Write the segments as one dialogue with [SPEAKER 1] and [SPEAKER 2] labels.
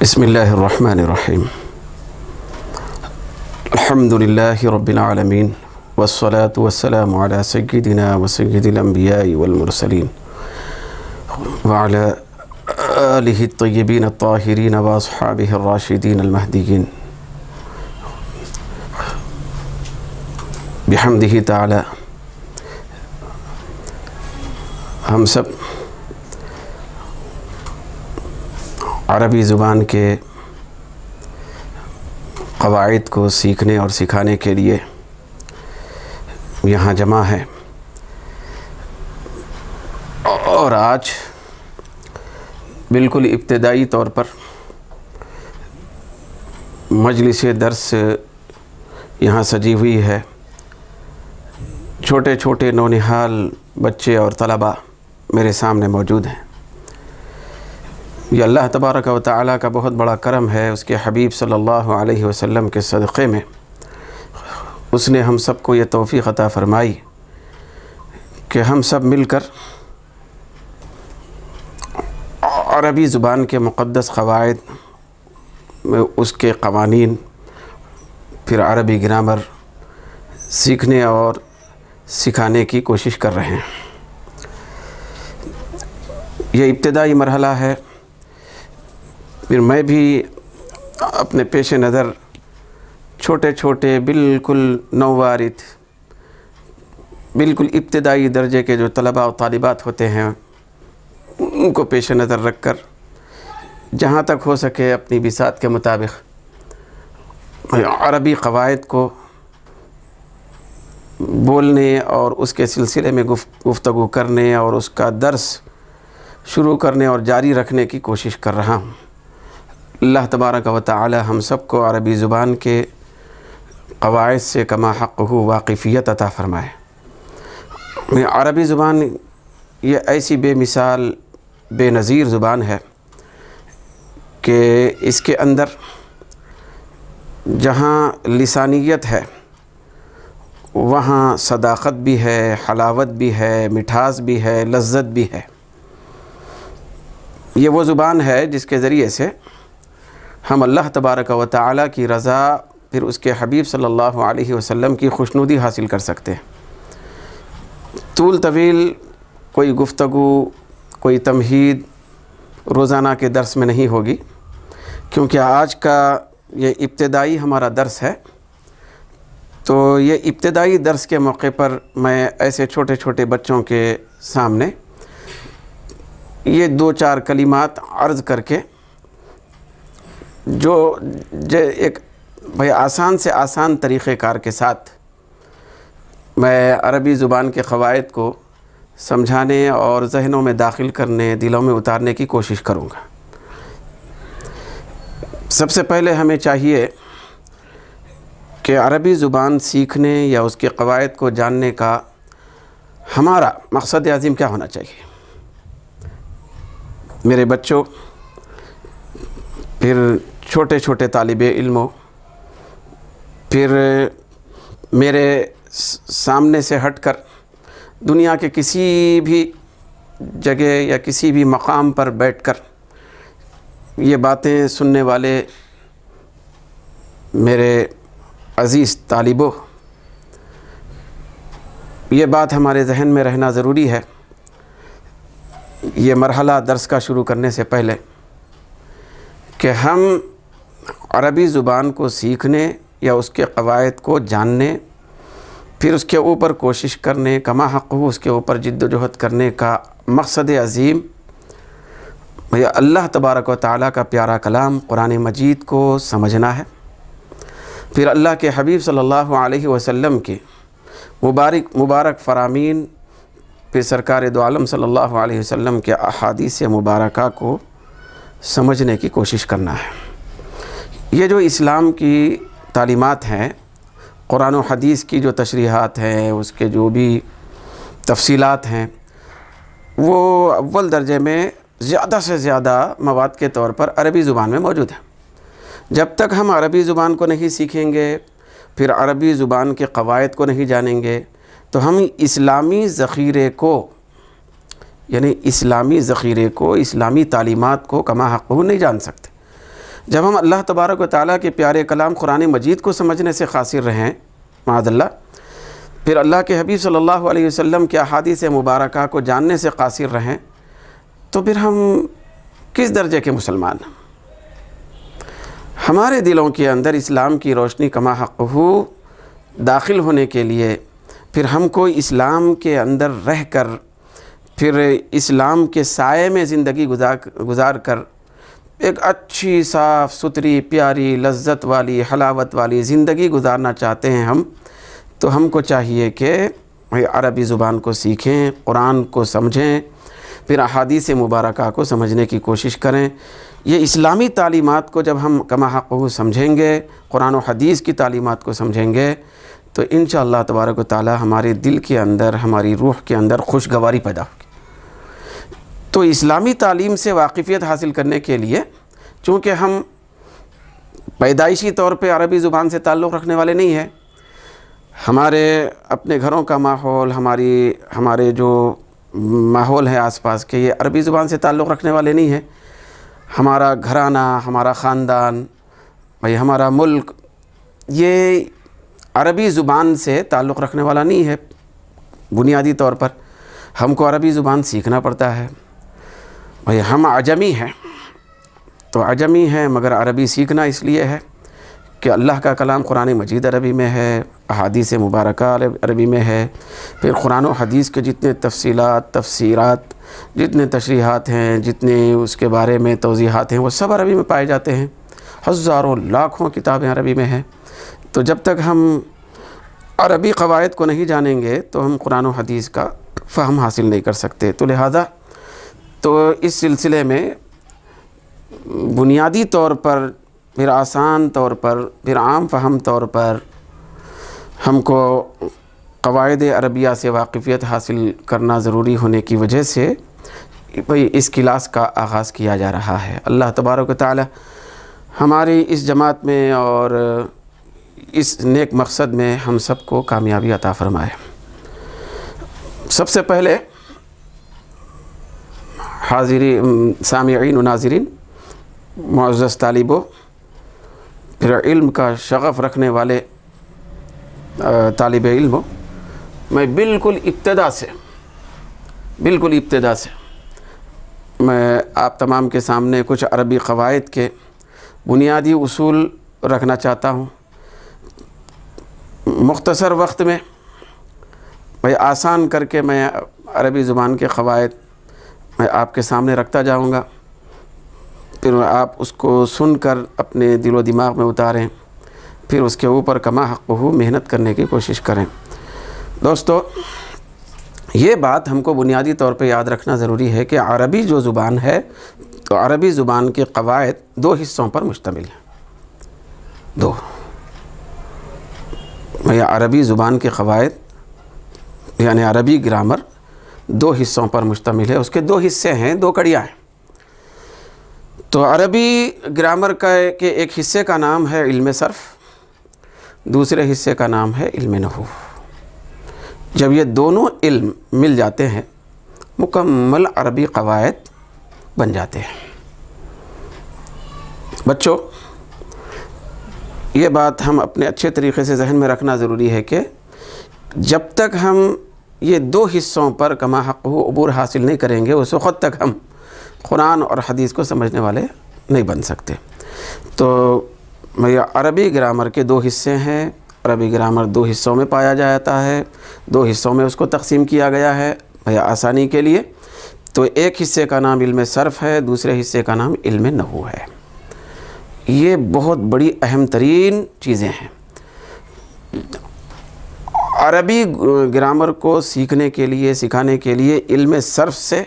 [SPEAKER 1] بسم اللہ الرحمن الرحیم الحمد للہ رب العالمین والصلاة والسلام علی سیدنا وسید الانبیاء والمرسلین وعلی آلہ الطیبین الطاہرین واصحابہ الراشدین المہدیین بحمدہ تعالی۔ ہم سب عربی زبان کے قواعد کو سیکھنے اور سکھانے کے لیے یہاں جمع ہے، اور آج بالکل ابتدائی طور پر مجلس درس یہاں سجی ہوئی ہے۔ چھوٹے چھوٹے نونہال بچے اور طلباء میرے سامنے موجود ہیں۔ یہ اللہ تبارک و تعالیٰ کا بہت بڑا کرم ہے، اس کے حبیب صلی اللہ علیہ وسلم کے صدقے میں اس نے ہم سب کو یہ توفیق عطا فرمائی کہ ہم سب مل کر عربی زبان کے مقدس قواعد میں اس کے قوانین، پھر عربی گرامر سیکھنے اور سکھانے کی کوشش کر رہے ہیں۔ یہ ابتدائی مرحلہ ہے۔ پھر میں بھی اپنے پیش نظر چھوٹے چھوٹے بالکل نووارد، بالکل ابتدائی درجے کے جو طلباء و طالبات ہوتے ہیں ان کو پیش نظر رکھ کر جہاں تک ہو سکے اپنی بساط کے مطابق عربی قواعد کو بولنے اور اس کے سلسلے میں گفتگو کرنے اور اس کا درس شروع کرنے اور جاری رکھنے کی کوشش کر رہا ہوں۔ اللہ تبارک و تعالی ہم سب کو عربی زبان کے قواعد سے کما حقہ واقفیت عطا فرمائے۔ عربی زبان یہ ایسی بے مثال بے نظیر زبان ہے کہ اس کے اندر جہاں لسانیت ہے وہاں صداقت بھی ہے، حلاوت بھی ہے، مٹھاس بھی ہے، لذت بھی ہے۔ یہ وہ زبان ہے جس کے ذریعے سے ہم اللہ تبارک و تعالی کی رضا، پھر اس کے حبیب صلی اللہ علیہ وسلم کی خوشنودی حاصل کر سکتے ہیں۔ طول طویل کوئی گفتگو، کوئی تمہید روزانہ کے درس میں نہیں ہوگی، کیونکہ آج کا یہ ابتدائی ہمارا درس ہے۔ تو یہ ابتدائی درس کے موقع پر میں ایسے چھوٹے چھوٹے بچوں کے سامنے یہ دو چار کلمات عرض کر کے جو ایک آسان سے آسان طریقہ کار کے ساتھ میں عربی زبان کے قواعد کو سمجھانے اور ذہنوں میں داخل کرنے، دلوں میں اتارنے کی کوشش کروں گا۔ سب سے پہلے ہمیں چاہیے کہ عربی زبان سیکھنے یا اس کے قواعد کو جاننے کا ہمارا مقصد عظیم کیا ہونا چاہیے۔ میرے بچوں، پھر چھوٹے چھوٹے طالب علموں، پھر میرے سامنے سے ہٹ کر دنیا کے کسی بھی جگہ یا کسی بھی مقام پر بیٹھ کر یہ باتیں سننے والے میرے عزیز طالبوں، یہ بات ہمارے ذہن میں رہنا ضروری ہے۔ یہ مرحلہ درس کا شروع کرنے سے پہلے کہ ہم عربی زبان کو سیکھنے یا اس کے قواعد کو جاننے، پھر اس کے اوپر کوشش کرنے، کما حقہ اس کے اوپر جد و جہد کرنے کا مقصد عظیم اللہ تبارک و تعالیٰ کا پیارا کلام قرآن مجید کو سمجھنا ہے، پھر اللہ کے حبیب صلی اللہ علیہ وسلم کے مبارک فرامین، پھر سرکار دو عالم صلی اللہ علیہ وسلم کے احادیث مبارکہ کو سمجھنے کی کوشش کرنا ہے۔ یہ جو اسلام کی تعلیمات ہیں، قرآن و حدیث کی جو تشریحات ہیں، اس کے جو بھی تفصیلات ہیں، وہ اول درجے میں زیادہ سے زیادہ مواد کے طور پر عربی زبان میں موجود ہیں۔ جب تک ہم عربی زبان کو نہیں سیکھیں گے، پھر عربی زبان کے قواعد کو نہیں جانیں گے، تو ہم اسلامی ذخیرے کو یعنی اسلامی ذخیرے کو، اسلامی تعلیمات کو کما حقہ نہیں جان سکتے۔ جب ہم اللہ تبارک و تعالیٰ کے پیارے کلام قرآن مجید کو سمجھنے سے قاصر رہیں معاذ اللہ، پھر اللہ کے حبیب صلی اللہ علیہ وسلم کے احادیث مبارکہ کو جاننے سے قاصر رہیں، تو پھر ہم کس درجے کے مسلمان ہیں؟ ہمارے دلوں کے اندر اسلام کی روشنی کما حق ہو داخل ہونے کے لیے پھر ہم کو اسلام کے اندر رہ کر، پھر اسلام کے سائے میں زندگی گزار کر ایک اچھی صاف ستھری پیاری لذت والی حلاوت والی زندگی گزارنا چاہتے ہیں ہم، تو ہم کو چاہیے کہ عربی زبان کو سیکھیں، قرآن کو سمجھیں، پھر احادیث مبارکہ کو سمجھنے کی کوشش کریں۔ یہ اسلامی تعلیمات کو جب ہم کما حق سمجھیں گے، قرآن و حدیث کی تعلیمات کو سمجھیں گے، تو انشاءاللہ تبارک و تعالی ہمارے دل کے اندر، ہماری روح کے اندر خوشگواری پیدا ہوگی۔ تو اسلامی تعلیم سے واقفیت حاصل کرنے کے لیے، چونکہ ہم پیدائشی طور پہ عربی زبان سے تعلق رکھنے والے نہیں ہیں، ہمارے اپنے گھروں کا ماحول، ہمارے جو ماحول ہے آس پاس کے، یہ عربی زبان سے تعلق رکھنے والے نہیں ہیں۔ ہمارا گھرانہ، ہمارا خاندان، بھئی ہمارا ملک، یہ عربی زبان سے تعلق رکھنے والا نہیں ہے۔ بنیادی طور پر ہم کو عربی زبان سیکھنا پڑتا ہے۔ بھئی ہم عجمی ہیں، تو عجمی ہیں مگر عربی سیکھنا اس لیے ہے کہ اللہ کا کلام قرآن مجید عربی میں ہے، احادیث مبارکہ عربی میں ہے، پھر قرآن و حدیث کے جتنے تفصیلات، تفسیرات، جتنے تشریحات ہیں، جتنے اس کے بارے میں توضیحات ہیں، وہ سب عربی میں پائے جاتے ہیں۔ ہزاروں لاکھوں کتابیں عربی میں ہیں۔ تو جب تک ہم عربی قواعد کو نہیں جانیں گے تو ہم قرآن و حدیث کا فہم حاصل نہیں کر سکتے۔ تو لہذا اس سلسلے میں بنیادی طور پر، پھر آسان طور پر، پھر عام فہم طور پر ہم کو قواعد عربیہ سے واقفیت حاصل کرنا ضروری ہونے کی وجہ سے اس کلاس کا آغاز کیا جا رہا ہے۔ اللہ تبارک و تعالی ہماری اس جماعت میں اور اس نیک مقصد میں ہم سب کو کامیابی عطا فرمائے۔ سب سے پہلے حاضرین، سامعین و ناظرین، معزز طالبوں، پھر علم کا شغف رکھنے والے طالب علموں، میں بالکل ابتدا سے میں آپ تمام کے سامنے کچھ عربی قواعد کے بنیادی اصول رکھنا چاہتا ہوں۔ مختصر وقت میں آسان کر کے میں عربی زبان کے قواعد میں آپ کے سامنے رکھتا جاؤں گا، پھر آپ اس کو سن کر اپنے دل و دماغ میں اتاریں، پھر اس کے اوپر کما حق ہو محنت کرنے کی کوشش کریں۔ دوستو، یہ بات ہم کو بنیادی طور پہ یاد رکھنا ضروری ہے کہ عربی جو زبان ہے، تو عربی زبان کے قواعد دو حصوں پر مشتمل ہیں۔ دو عربی زبان کے قواعد یعنی عربی گرامر دو حصوں پر مشتمل ہے۔ اس کے دو حصے ہیں، دو کڑیاں ہیں۔ تو عربی گرامر کے ایک حصے کا نام ہے علم صرف، دوسرے حصے کا نام ہے علم نحو۔ جب یہ دونوں علم مل جاتے ہیں، مکمل عربی قواعد بن جاتے ہیں۔ بچوں، یہ بات ہم اپنے اچھے طریقے سے ذہن میں رکھنا ضروری ہے کہ جب تک ہم یہ دو حصوں پر کما حق ہو عبور حاصل نہیں کریں گے، اس وقت تک ہم قرآن اور حدیث کو سمجھنے والے نہیں بن سکتے۔ تو عربی گرامر کے دو حصے ہیں۔ عربی گرامر دو حصوں میں پایا جاتا ہے، دو حصوں میں اس کو تقسیم کیا گیا ہے آسانی کے لیے۔ تو ایک حصے کا نام علم صرف ہے، دوسرے حصے کا نام علم نحو ہے۔ یہ بہت بڑی اہم ترین چیزیں ہیں۔ عربی گرامر کو سیکھنے کے لیے، سکھانے کے لیے علم صرف سے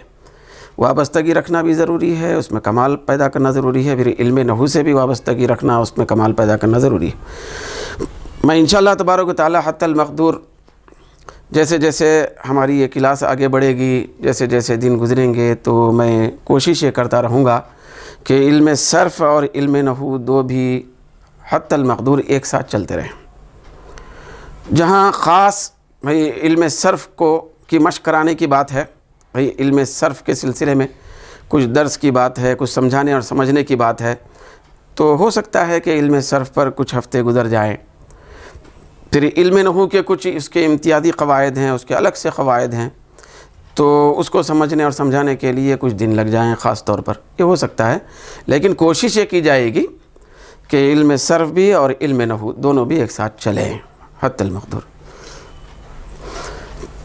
[SPEAKER 1] وابستگی رکھنا بھی ضروری ہے، اس میں کمال پیدا کرنا ضروری ہے۔ پھر علم نحو سے بھی وابستگی رکھنا، اس میں کمال پیدا کرنا ضروری ہے۔ میں انشاءاللہ تبارک و تعالی حتی المقدور جیسے جیسے ہماری یہ کلاس آگے بڑھے گی، جیسے جیسے دن گزریں گے، تو میں کوشش یہ کرتا رہوں گا کہ علم صرف اور علم نحو دو بھی حتی المقدور ایک ساتھ چلتے رہیں۔ جہاں خاص علم صرف کی مشق کرانے کی بات ہے، علم صرف کے سلسلے میں کچھ درس کی بات ہے، کچھ سمجھانے اور سمجھنے کی بات ہے، تو ہو سکتا ہے کہ علم صرف پر کچھ ہفتے گزر جائیں، پھر علم نحو کے کچھ اس کے امتیازی قواعد ہیں، اس کے الگ سے قواعد ہیں، تو اس کو سمجھنے اور سمجھانے کے لیے کچھ دن لگ جائیں خاص طور پر، یہ ہو سکتا ہے، لیکن کوشش یہ کی جائے گی کہ علم صرف بھی اور علم نحو دونوں بھی ایک ساتھ چلیں حتی المقدور۔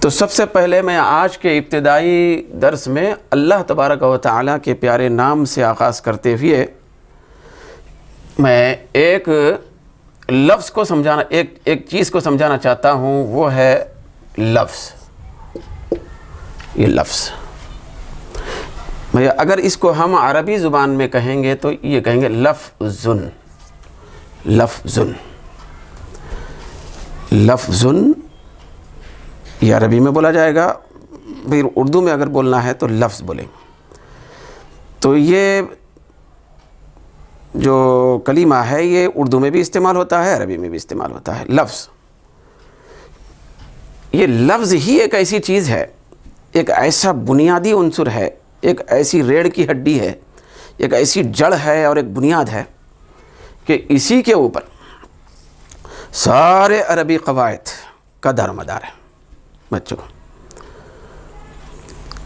[SPEAKER 1] تو سب سے پہلے میں آج کے ابتدائی درس میں اللہ تبارک و تعالیٰ کے پیارے نام سے آغاز کرتے ہوئے میں ایک لفظ کو سمجھانا، ایک چیز کو سمجھانا چاہتا ہوں، وہ ہے لفظ۔ یہ لفظ اگر اس کو ہم عربی زبان میں کہیں گے تو یہ کہیں گے لفظن۔ لفظن، لفظن یہ عربی میں بولا جائے گا، پھر اردو میں اگر بولنا ہے تو لفظ بولیں۔ تو یہ جو کلمہ ہے یہ اردو میں بھی استعمال ہوتا ہے، عربی میں بھی استعمال ہوتا ہے۔ لفظ، یہ لفظ ہی ایک ایسی چیز ہے، ایک ایسا بنیادی عنصر ہے، ایک ایسی ریڑھ کی ہڈی ہے، ایک ایسی جڑ ہے اور ایک بنیاد ہے کہ اسی کے اوپر سارے عربی قواعد کا دار و مدار ہے۔ بچوں،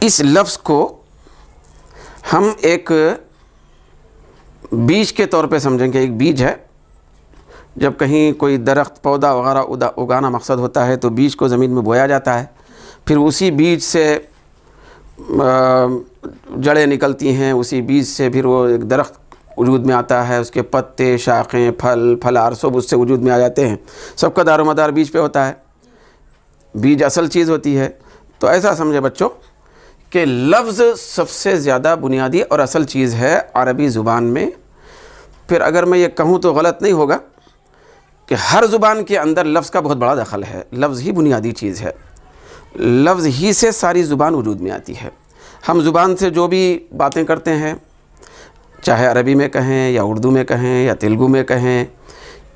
[SPEAKER 1] اس لفظ کو ہم ایک بیج کے طور پہ سمجھیں گے۔ ایک بیج ہے، جب کہیں کوئی درخت پودا وغیرہ اگانا مقصد ہوتا ہے تو بیج کو زمین میں بویا جاتا ہے، پھر اسی بیج سے جڑیں نکلتی ہیں، اسی بیج سے پھر وہ ایک درخت وجود میں آتا ہے، اس کے پتے، شاخیں، پھلار سب اس سے وجود میں آ جاتے ہیں۔ سب کا دار و مدار بیج پہ ہوتا ہے، بیج اصل چیز ہوتی ہے۔ تو ایسا سمجھے بچوں کہ لفظ سب سے زیادہ بنیادی اور اصل چیز ہے عربی زبان میں۔ پھر اگر میں یہ کہوں تو غلط نہیں ہوگا کہ ہر زبان کے اندر لفظ کا بہت بڑا دخل ہے۔ لفظ ہی بنیادی چیز ہے، لفظ ہی سے ساری زبان وجود میں آتی ہے۔ ہم زبان سے جو بھی باتیں کرتے ہیں، چاہے عربی میں کہیں یا اردو میں کہیں یا تیلگو میں کہیں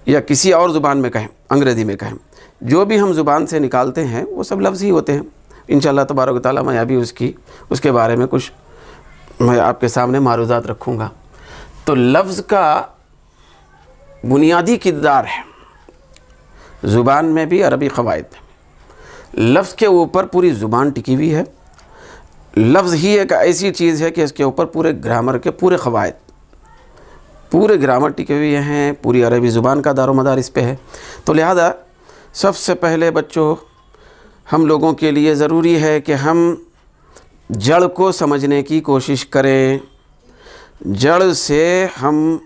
[SPEAKER 1] یا کسی اور زبان میں کہیں، انگریزی میں کہیں، جو بھی ہم زبان سے نکالتے ہیں وہ سب لفظ ہی ہوتے ہیں۔ انشاءاللہ تبارک و تعالیٰ میں ابھی اس کے بارے میں کچھ میں آپ کے سامنے معروضات رکھوں گا۔ تو لفظ کا بنیادی کردار ہے زبان میں بھی عربی قواعد۔ لفظ کے اوپر پوری زبان ٹکی ہوئی ہے۔ لفظ ہی ایک ایسی چیز ہے کہ اس کے اوپر پورے گرامر کے پورے قواعد، پورے گرامر ٹکے ہوئے ہیں، پوری عربی زبان کا دار و مدار اس پہ ہے۔ تو لہذا سب سے پہلے بچوں ہم لوگوں کے لیے ضروری ہے کہ ہم جڑ کو سمجھنے کی کوشش کریں۔ جڑ سے ہم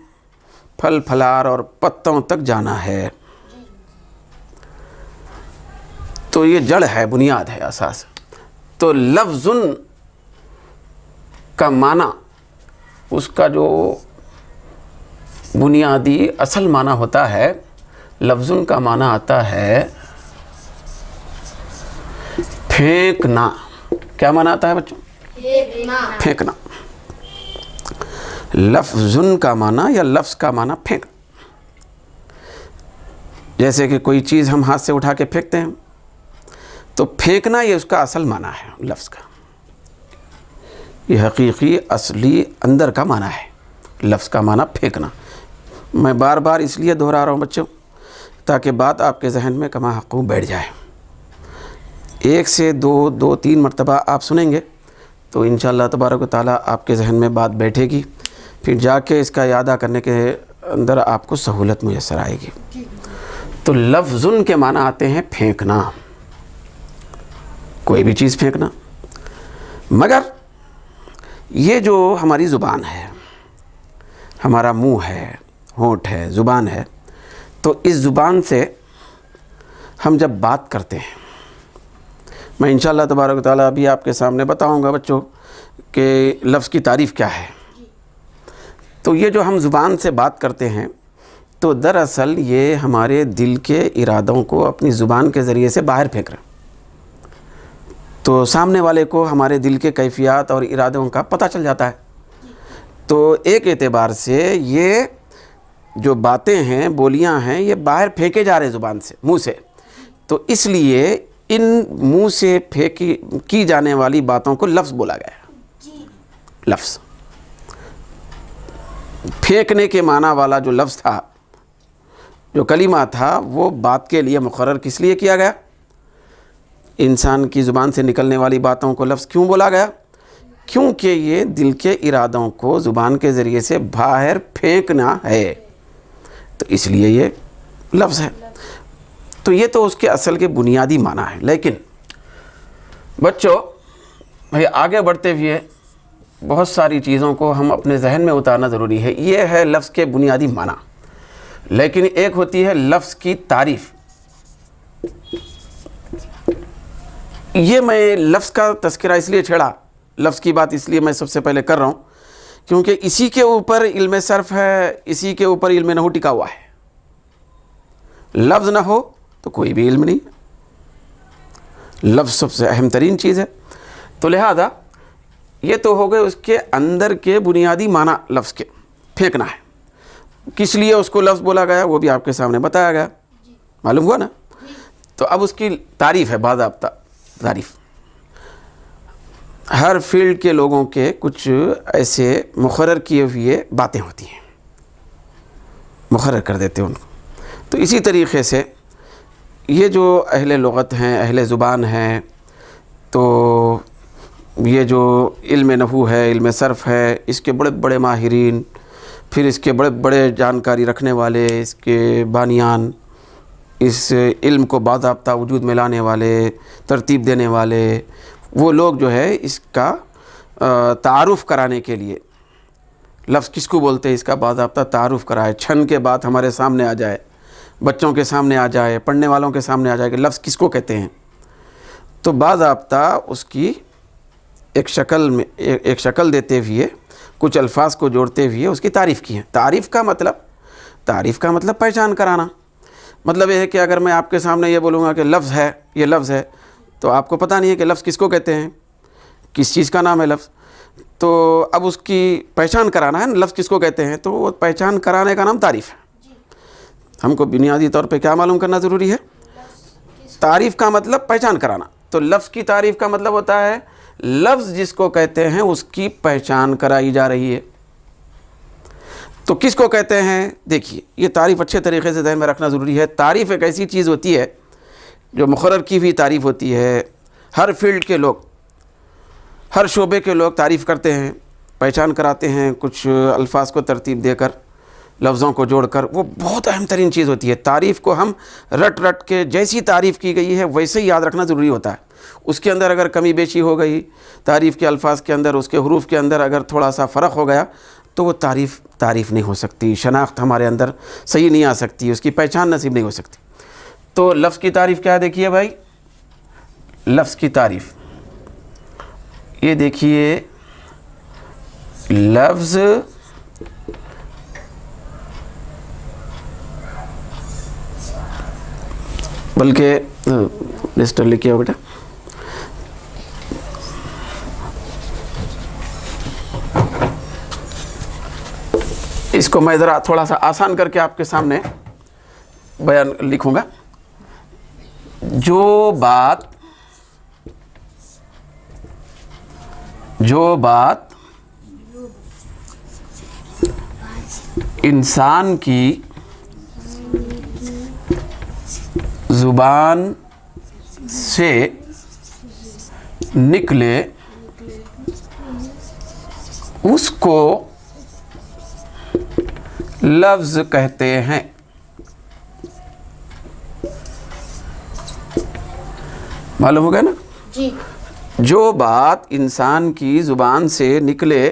[SPEAKER 1] پھل پھلار اور پتوں تک جانا ہے۔ تو یہ جڑ ہے، بنیاد ہے، اساس۔ تو لفظن کا معنی، اس کا جو بنیادی اصل معنی ہوتا ہے، لفظن کا معنی آتا ہے پھینکنا۔ کیا معنی آتا ہے بچوں؟ پھینکنا۔ لفظن کا معنی یا لفظ کا معنی پھینکنا۔ جیسے کہ کوئی چیز ہم ہاتھ سے اٹھا کے پھینکتے ہیں تو پھینکنا یہ اس کا اصل معنی ہے لفظ کا، یہ حقیقی اصلی اندر کا معنی ہے لفظ کا معنی پھینکنا۔ میں بار بار اس لیے دہرا رہا ہوں بچوں تاکہ بات آپ کے ذہن میں کما حقوں بیٹھ جائے۔ ایک سے دو تین مرتبہ آپ سنیں گے تو انشاءاللہ تبارک و تعالیٰ آپ کے ذہن میں بات بیٹھے گی، پھر جا کے اس کا اعادہ کرنے کے اندر آپ کو سہولت میسر آئے گی۔ تو لفظن کے معنی آتے ہیں پھینکنا، کوئی بھی چیز پھینکنا۔ مگر یہ جو ہماری زبان ہے، ہمارا منہ ہے، ہونٹ ہے، زبان ہے، تو اس زبان سے ہم جب بات کرتے ہیں، میں انشاءاللہ تبارک و تعالیٰ ابھی آپ کے سامنے بتاؤں گا بچوں کہ لفظ کی تعریف کیا ہے۔ تو یہ جو ہم زبان سے بات کرتے ہیں تو دراصل یہ ہمارے دل کے ارادوں کو اپنی زبان کے ذریعے سے باہر پھینک رہے ہیں۔ تو سامنے والے کو ہمارے دل کے کیفیات اور ارادوں کا پتہ چل جاتا ہے۔ تو ایک اعتبار سے یہ جو باتیں ہیں، بولیاں ہیں، یہ باہر پھینکے جا رہے ہیں زبان سے، منہ سے۔ تو اس لیے ان منہ سے کی جانے والی باتوں کو لفظ بولا گیا ہے۔ لفظ پھینکنے کے معنی والا جو لفظ تھا، جو کلمہ تھا، وہ بات کے لیے مقرر کس لیے کیا گیا؟ انسان کی زبان سے نکلنے والی باتوں کو لفظ کیوں بولا گیا؟ کیونکہ یہ دل کے ارادوں کو زبان کے ذریعے سے باہر پھینکنا ہے، تو اس لیے یہ لفظ ہے۔ تو یہ تو اس کے اصل کے بنیادی معنی ہے۔ لیکن بچوں بھائی آگے بڑھتے ہوئے بہت ساری چیزوں کو ہم اپنے ذہن میں اتارنا ضروری ہے۔ یہ ہے لفظ کے بنیادی معنی، لیکن ایک ہوتی ہے لفظ کی تعریف۔ یہ میں لفظ کا تذکرہ اس لیے چھیڑا، لفظ کی بات اس لیے میں سب سے پہلے کر رہا ہوں کیونکہ اسی کے اوپر علم صرف ہے، اسی کے اوپر علم نحو ٹکا ہوا ہے۔ لفظ نہ ہو تو کوئی بھی علم نہیں، لفظ سب سے اہم ترین چیز ہے۔ تو لہذا یہ تو ہو گئے اس کے اندر کے بنیادی معنی لفظ کے، پھینکنا ہے۔ کس لیے اس کو لفظ بولا گیا وہ بھی آپ کے سامنے بتایا گیا، معلوم ہوا نا؟ تو اب اس کی تعریف ہے، باضابطہ تعریف۔ ہر فیلڈ کے لوگوں کے کچھ ایسے مقرر کیے ہوئے باتیں ہوتی ہیں، مقرر کر دیتے ہیں ان کو۔ تو اسی طریقے سے یہ جو اہل لغت ہیں، اہل زبان ہیں، تو یہ جو علم نحو ہے، علم صرف ہے، اس کے بڑے بڑے ماہرین، پھر اس کے بڑے بڑے جانکاری رکھنے والے، اس کے بانیان، اس علم کو باضابطہ وجود میں لانے والے، ترتیب دینے والے، وہ لوگ جو ہے اس کا تعارف کرانے کے لیے لفظ کس کو بولتے ہیں، اس کا باضابطہ تعارف کرائے، چھن کے بعد ہمارے سامنے آ جائے، بچوں کے سامنے آ جائے، پڑھنے والوں کے سامنے آ جائے کہ لفظ کس کو کہتے ہیں۔ تو باضابطہ اس کی ایک شکل دیتے ہوئے، کچھ الفاظ کو جوڑتے ہوئے اس کی تعریف کی ہے۔ تعریف کا مطلب پہچان کرانا۔ مطلب یہ ہے کہ اگر میں آپ کے سامنے یہ بولوں گا کہ لفظ ہے، یہ لفظ ہے، تو آپ کو پتہ نہیں ہے کہ لفظ کس کو کہتے ہیں، کس چیز کا نام ہے لفظ۔ تو اب اس کی پہچان کرانا ہے نا، لفظ کس کو کہتے ہیں، تو وہ پہچان کرانے کا نام تعریف ہے۔ ہم کو بنیادی طور پہ کیا معلوم کرنا ضروری ہے؟ تعریف کا مطلب پہچان کرانا۔ تو لفظ کی تعریف کا مطلب ہوتا ہے لفظ جس کو کہتے ہیں اس کی پہچان کرائی جا رہی ہے۔ تو کس کو کہتے ہیں؟ دیکھیے یہ تعریف اچھے طریقے سے ذہن میں رکھنا ضروری ہے۔ تعریف ایک ایسی چیز ہوتی ہے جو مقرر کی ہوئی تعریف ہوتی ہے۔ ہر فیلڈ کے لوگ، ہر شعبے کے لوگ تعریف کرتے ہیں، پہچان کراتے ہیں، کچھ الفاظ کو ترتیب دے کر، لفظوں کو جوڑ کر۔ وہ بہت اہم ترین چیز ہوتی ہے۔ تعریف کو ہم رٹ کے جیسی تعریف کی گئی ہے ویسے ہی یاد رکھنا ضروری ہوتا ہے۔ اس کے اندر اگر کمی بیشی ہو گئی، تعریف کے الفاظ کے اندر، اس کے حروف کے اندر اگر تھوڑا سا فرق ہو گیا تو وہ تعریف نہیں ہو سکتی، شناخت ہمارے اندر صحیح نہیں آ سکتی، اس کی پہچان نصیب نہیں ہو سکتی۔ تو لفظ کی تعریف کیا دیکھیے بھائی، لفظ کی تعریف یہ دیکھیے، لفظ بلکہ رجسٹر لکھیے ہو بیٹا، اس کو میں ذرا تھوڑا سا آسان کر کے آپ کے سامنے بیان لکھوں گا۔ جو بات انسان کی زبان سے نکلے اس کو لفظ کہتے ہیں۔ معلوم ہو گیا نا؟
[SPEAKER 2] جی۔
[SPEAKER 1] جو بات انسان کی زبان سے نکلے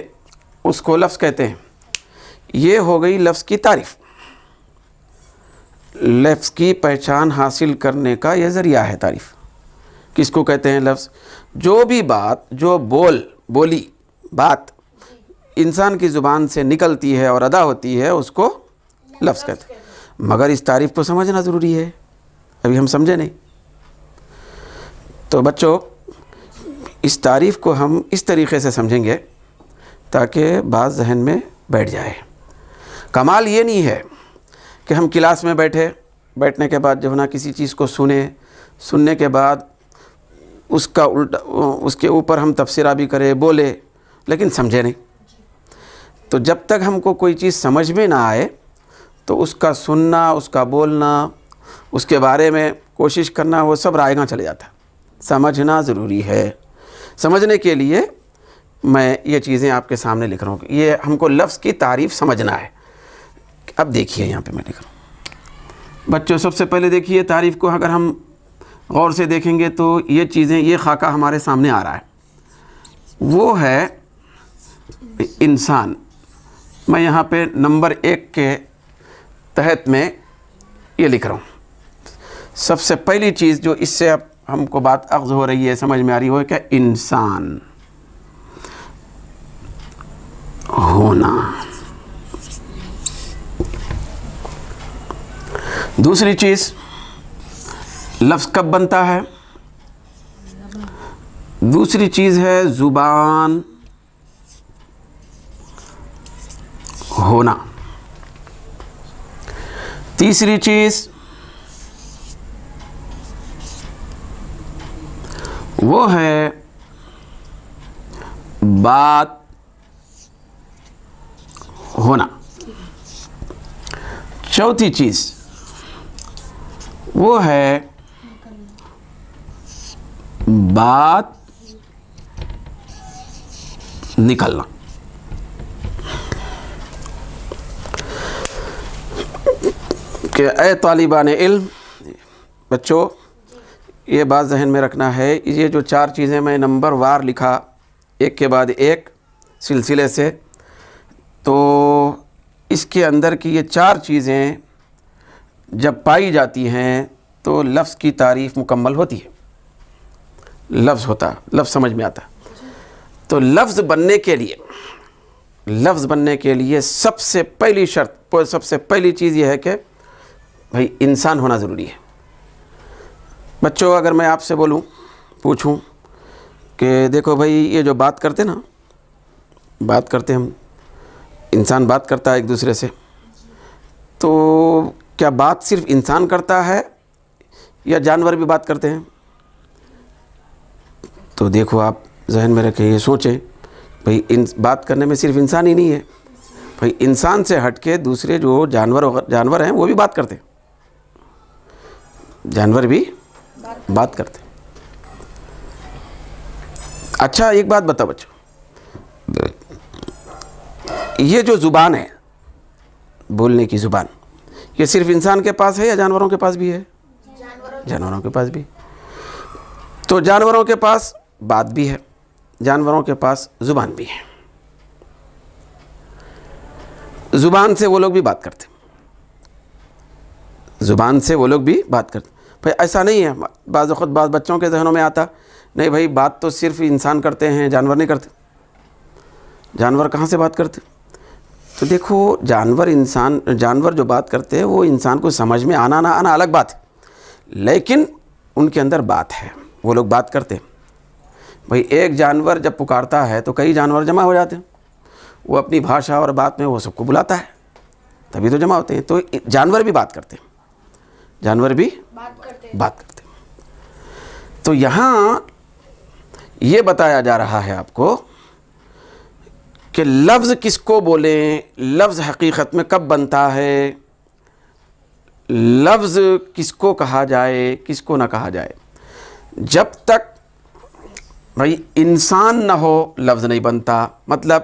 [SPEAKER 1] اس کو لفظ کہتے ہیں۔ یہ ہو گئی لفظ کی تعریف، لفظ کی پہچان حاصل کرنے کا یہ ذریعہ ہے تعریف۔ کس کو کہتے ہیں لفظ؟ جو بھی بات، جو بولی بات انسان کی زبان سے نکلتی ہے اور ادا ہوتی ہے اس کو لفظ کہتے ہیں۔ مگر اس تعریف کو سمجھنا ضروری ہے، ابھی ہم سمجھے نہیں۔ تو بچوں اس تعریف کو ہم اس طریقے سے سمجھیں گے تاکہ بات ذہن میں بیٹھ جائے۔ کمال یہ نہیں ہے کہ ہم کلاس میں بیٹھنے کے بعد جو ہے نا کسی چیز کو سننے کے بعد اس کے اوپر ہم تبصرہ بھی کریں، بولے، لیکن سمجھے نہیں۔ تو جب تک ہم کو کوئی چیز سمجھ میں نہ آئے تو اس کا سننا، اس کا بولنا، اس کے بارے میں کوشش کرنا، وہ سب رائے گاں چلے جاتا ہے۔ سمجھنا ضروری ہے۔ سمجھنے کے لیے میں یہ چیزیں آپ کے سامنے لکھ رہا ہوں۔ یہ ہم کو لفظ کی تعریف سمجھنا ہے۔ اب دیکھیے یہاں پہ میں لکھ رہا ہوں۔ بچوں سب سے پہلے دیکھیے تعریف کو اگر ہم غور سے دیکھیں گے تو یہ چیزیں، یہ خاکہ ہمارے سامنے آ رہا ہے، وہ ہے انسان۔ میں یہاں پہ نمبر 1 کے تحت میں یہ لکھ رہا ہوں۔ سب سے پہلی چیز جو اس سے اب ہم کو بات اخذ ہو رہی ہے، سمجھ میں آ رہی ہے، وہ ہے کہ انسان ہونا۔ دوسری چیز، لفظ کب بنتا ہے؟ دوسری چیز ہے زبان ہونا۔ تیسری چیز وہ ہے بات ہونا۔ چوتھی چیز وہ ہے بات نکلنا۔ کہ اے طالبان علم، بچوں یہ بات ذہن میں رکھنا ہے، یہ جو 4 چیزیں میں نمبر وار لکھا ایک کے بعد ایک سلسلے سے، تو اس کے اندر کی یہ 4 چیزیں جب پائی جاتی ہیں تو لفظ کی تعریف مکمل ہوتی ہے۔ لفظ ہوتا، لفظ سمجھ میں آتا۔ تو لفظ بننے کے لیے سب سے پہلی شرط، سب سے پہلی چیز یہ ہے کہ بھائی انسان ہونا ضروری ہے۔ بچوں اگر میں آپ سے پوچھوں کہ دیکھو بھائی یہ جو بات کرتے نا، بات کرتے ہم، انسان بات کرتا ہے ایک دوسرے سے، تو کیا بات صرف انسان کرتا ہے یا جانور بھی بات کرتے ہیں؟ تو دیکھو آپ ذہن میں رکھیں، یہ سوچیں بھائی بات کرنے میں صرف انسان ہی نہیں ہے، بھائی انسان سے ہٹ کے دوسرے جو جانور ہیں وہ بھی بات کرتے ہیں، جانور بھی بات کرتے ہیں۔ اچھا ایک بات بتاؤ بچوں، یہ جو زبان ہے، بولنے کی زبان، یہ صرف انسان کے پاس ہے یا جانوروں کے پاس بھی ہے؟ جانوروں کے پاس بھی۔ تو جانوروں کے پاس بات بھی ہے، جانوروں کے پاس زبان بھی ہے۔ زبان سے وہ لوگ بھی بات کرتے، زبان سے وہ لوگ بھی بات کرتے۔ بھائی ایسا نہیں ہے، بعض وقت بعض بچوں کے ذہنوں میں آتا نہیں بھائی بات تو صرف انسان کرتے ہیں، جانور نہیں کرتے۔ جانور کہاں سے بات کرتے؟ تو دیکھو جانور جو بات کرتے ہیں وہ انسان کو سمجھ میں آنا نہ آنا الگ بات ہے، لیکن ان کے اندر بات ہے، وہ لوگ بات کرتے ہیں۔ بھائی ایک جانور جب پکارتا ہے تو کئی جانور جمع ہو جاتے ہیں، وہ اپنی بھاشا اور بات میں وہ سب کو بلاتا ہے، تبھی تو جمع ہوتے ہیں۔ تو جانور بھی بات کرتے ہیں، جانور بھی بات کرتے ہیں۔ تو یہاں یہ بتایا جا رہا ہے آپ کو کہ لفظ کس کو بولیں، لفظ حقیقت میں کب بنتا ہے، لفظ کس کو کہا جائے، کس کو نہ کہا جائے۔ جب تک بھائی انسان نہ ہو لفظ نہیں بنتا۔ مطلب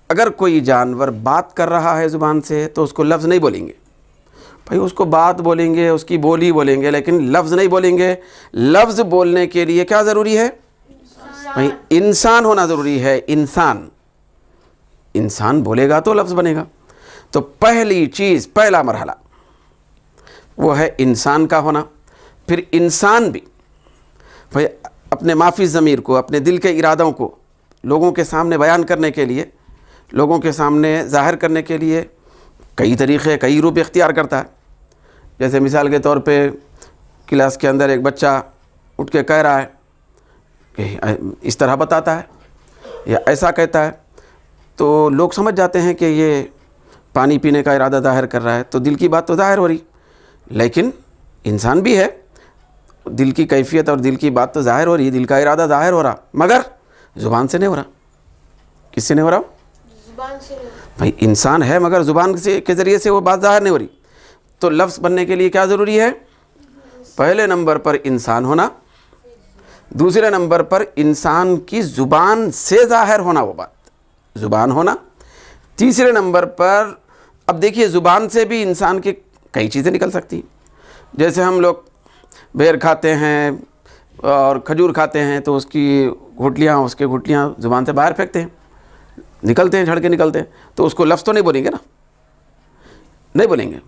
[SPEAKER 1] اگر کوئی جانور بات کر رہا ہے زبان سے تو اس کو لفظ نہیں بولیں گے، بھائی اس کو بات بولیں گے، اس کی بولی بولیں گے، لیکن لفظ نہیں بولیں گے۔ لفظ بولنے کے لیے کیا ضروری ہے؟ بھائی انسان ہونا ضروری ہے۔ انسان بولے گا تو لفظ بنے گا۔ تو پہلی چیز، پہلا مرحلہ وہ ہے انسان کا ہونا۔ پھر انسان بھی بھائی اپنے معافی ضمیر کو، اپنے دل کے ارادوں کو لوگوں کے سامنے بیان کرنے کے لیے، لوگوں کے سامنے ظاہر کرنے کے لیے کئی طریقے، کئی روپ اختیار کرتا ہے۔ جیسے مثال کے طور پہ کلاس کے اندر ایک بچہ اٹھ کے کہہ رہا ہے کہ اس طرح بتاتا ہے یا ایسا کہتا ہے، تو لوگ سمجھ جاتے ہیں کہ یہ پانی پینے کا ارادہ ظاہر کر رہا ہے، تو دل کی بات تو ظاہر ہو رہی، لیکن انسان بھی ہے، دل کی کیفیت اور دل کی بات تو ظاہر ہو رہی ہے، دل کا ارادہ ظاہر ہو رہا، مگر زبان سے نہیں ہو رہا۔ کس سے نہیں ہو رہا؟ زبان سے۔ بھائی انسان ہے مگر زبان کے ذریعے سے وہ بات ظاہر نہیں ہو رہی، تو لفظ بننے کے لیے کیا ضروری ہے؟ پہلے نمبر پر انسان ہونا، دوسرے نمبر پر انسان کی زبان سے ظاہر ہونا، وہ بات زبان ہونا، تیسرے نمبر پر اب دیکھیے زبان سے بھی انسان کی کئی چیزیں نکل سکتی ہیں، جیسے ہم لوگ بیر کھاتے ہیں اور کھجور کھاتے ہیں تو اس کی گھٹلیاں زبان سے باہر پھینکتے ہیں، نکلتے ہیں، جھڑ کے نکلتے ہیں، تو اس کو لفظ تو نہیں بولیں گے نا، نہیں بولیں گے۔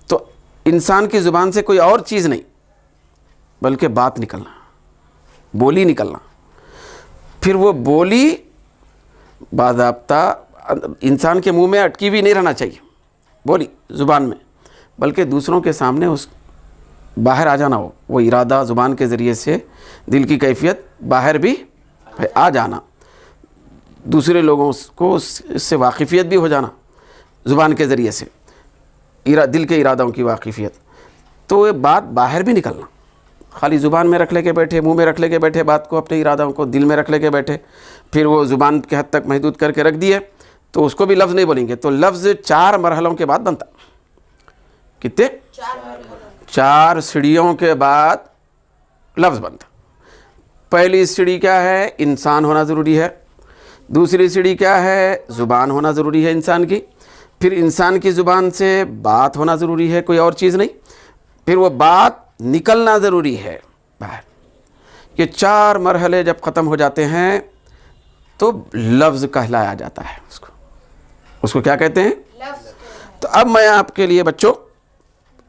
[SPEAKER 1] تو انسان کی زبان سے کوئی اور چیز نہیں بلکہ بات نکلنا، بولی نکلنا، پھر وہ بولی باضابطہ انسان کے منہ میں اٹکی بھی نہیں رہنا چاہیے، بولی زبان میں، بلکہ دوسروں کے سامنے اس باہر آ جانا ہو، وہ ارادہ زبان کے ذریعے سے دل کی کیفیت باہر بھی آ جانا، دوسرے لوگوں کو اس سے واقفیت بھی ہو جانا زبان کے ذریعے سے، دل کے ارادوں کی واقفیت، تو یہ بات باہر بھی نکلنا، خالی زبان میں رکھ لے کے بیٹھے، منہ میں رکھ لے کے بیٹھے بات کو، اپنے ارادوں کو دل میں رکھ لے کے بیٹھے، پھر وہ زبان کے حد تک محدود کر کے رکھ دیے تو اس کو بھی لفظ نہیں بولیں گے۔ تو لفظ 4 مرحلوں کے بعد بنتا، کتنے؟ 4 سیڑھیوں کے بعد لفظ بنتا۔ پہلی سیڑھی کیا ہے؟ انسان ہونا ضروری ہے، دوسری سیڑھی کیا ہے؟ زبان ہونا ضروری ہے انسان کی، پھر انسان کی زبان سے بات ہونا ضروری ہے، کوئی اور چیز نہیں، پھر وہ بات نکلنا ضروری ہے باہر۔ یہ 4 مرحلے جب ختم ہو جاتے ہیں تو لفظ کہلایا جاتا ہے، اس کو کیا کہتے ہیں؟ تو اب میں آپ کے لیے بچوں،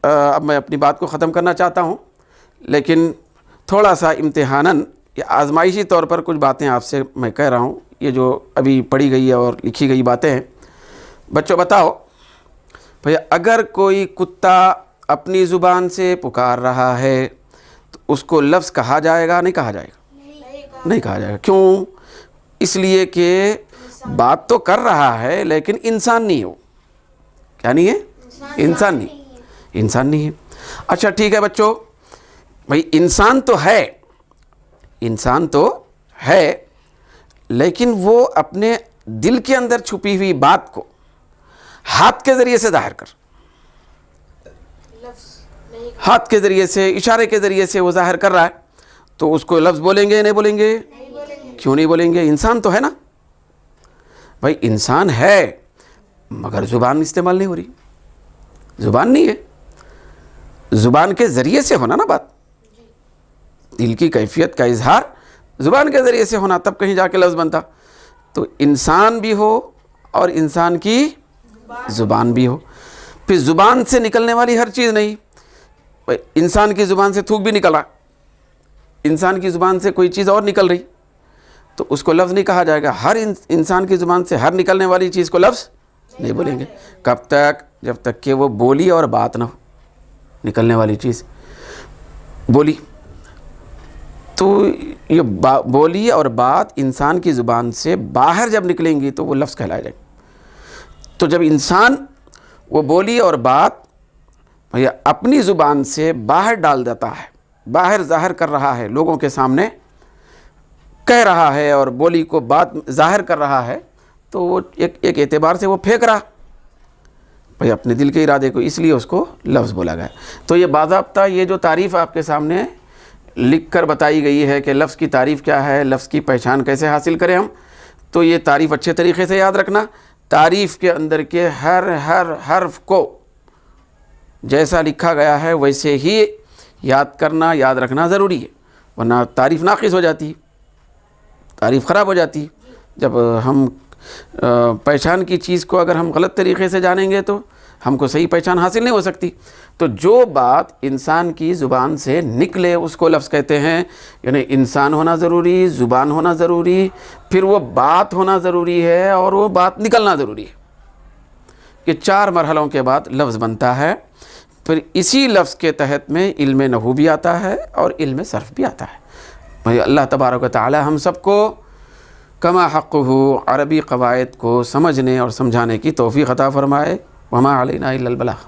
[SPEAKER 1] اب میں اپنی بات کو ختم کرنا چاہتا ہوں، لیکن تھوڑا سا امتحاناً یا آزمائشی طور پر کچھ باتیں آپ سے میں کہہ رہا ہوں، یہ جو ابھی پڑھی گئی اور لکھی گئی باتیں ہیں۔ بچوں بتاؤ بھئی، اگر کوئی کتا اپنی زبان سے پکار رہا ہے تو اس کو لفظ کہا جائے گا؟ نہیں کہا جائے گا؟ نہیں کہا جائے گا۔ کیوں؟ اس لیے کہ بات تو کر رہا ہے لیکن انسان نہیں ہو، کیا نہیں ہے؟ انسان نہیں ہے۔ اچھا ٹھیک ہے بچوں، بھئی انسان تو ہے لیکن وہ اپنے دل کے اندر چھپی ہوئی بات کو ہاتھ کے ذریعے سے ظاہر ہاتھ کے ذریعے سے، اشارے کے ذریعے سے وہ ظاہر کر رہا ہے، تو اس کو لفظ بولیں گے؟ نہیں بولیں گے؟ کیوں نہیں بولیں گے؟ انسان تو ہے نا بھائی، انسان ہے مگر زبان استعمال نہیں ہو رہی، زبان نہیں ہے، زبان کے ذریعے سے ہونا نا بات، دل کی کیفیت کا اظہار زبان کے ذریعے سے ہونا، تب کہیں جا کے لفظ بنتا۔ تو انسان بھی ہو اور انسان کی زبان بھی ہو، پھر زبان سے نکلنے والی ہر چیز نہیں، انسان کی زبان سے تھوک بھی نکلا، انسان کی زبان سے کوئی چیز اور نکل رہی تو اس کو لفظ نہیں کہا جائے گا۔ ہر انسان کی زبان سے ہر نکلنے والی چیز کو لفظ نہیں بولیں گے۔ کب تک؟ جب تک کہ وہ بولی اور بات نہ ہو، نکلنے والی چیز بولی، تو یہ بولی اور بات انسان کی زبان سے باہر جب نکلیں گی تو وہ لفظ کہلائے جائیں گے۔ تو جب انسان وہ بولی اور بات اپنی زبان سے باہر ڈال دیتا ہے، باہر ظاہر کر رہا ہے، لوگوں کے سامنے کہہ رہا ہے اور بولی کو بات ظاہر کر رہا ہے، تو وہ ایک اعتبار سے وہ پھینک رہا بھئی اپنے دل کے ارادے کو، اس لیے اس کو لفظ بولا گیا۔ تو یہ باضابطہ یہ جو تعریف آپ کے سامنے لکھ کر بتائی گئی ہے کہ لفظ کی تعریف کیا ہے، لفظ کی پہچان کیسے حاصل کریں ہم، تو یہ تعریف اچھے طریقے سے یاد رکھنا۔ تعریف کے اندر کے ہر حرف کو جیسا لکھا گیا ہے ویسے ہی یاد کرنا، یاد رکھنا ضروری ہے، ورنہ تعریف ناقص ہو جاتی ہے، تعریف خراب ہو جاتی ہے۔ جب ہم پہچان کی چیز کو اگر ہم غلط طریقے سے جانیں گے تو ہم کو صحیح پہچان حاصل نہیں ہو سکتی۔ تو جو بات انسان کی زبان سے نکلے اس کو لفظ کہتے ہیں، یعنی انسان ہونا ضروری، زبان ہونا ضروری، پھر وہ بات ہونا ضروری ہے اور وہ بات نکلنا ضروری ہے۔ یہ 4 مرحلوں کے بعد لفظ بنتا ہے۔ پھر اسی لفظ کے تحت میں علم نحو بھی آتا ہے اور علم صرف بھی آتا ہے۔ بھئی اللہ تبارک و تعالی ہم سب کو کما حقہ عربی قواعد کو سمجھنے اور سمجھانے کی توفیق عطا فرمائے۔ وما علینا الا البلاغ۔